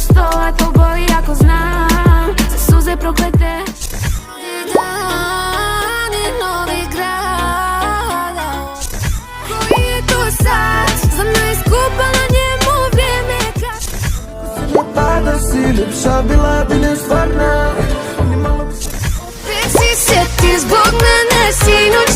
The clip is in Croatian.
što, a to boli ako znam. Za suze proklete. Dan je novi grad. Koji je to sad? Za mene skupa na njemu vrijeme kad Pa da si ljepša, bila bi nestvarna. Opet si sjeti zbog mene sinu.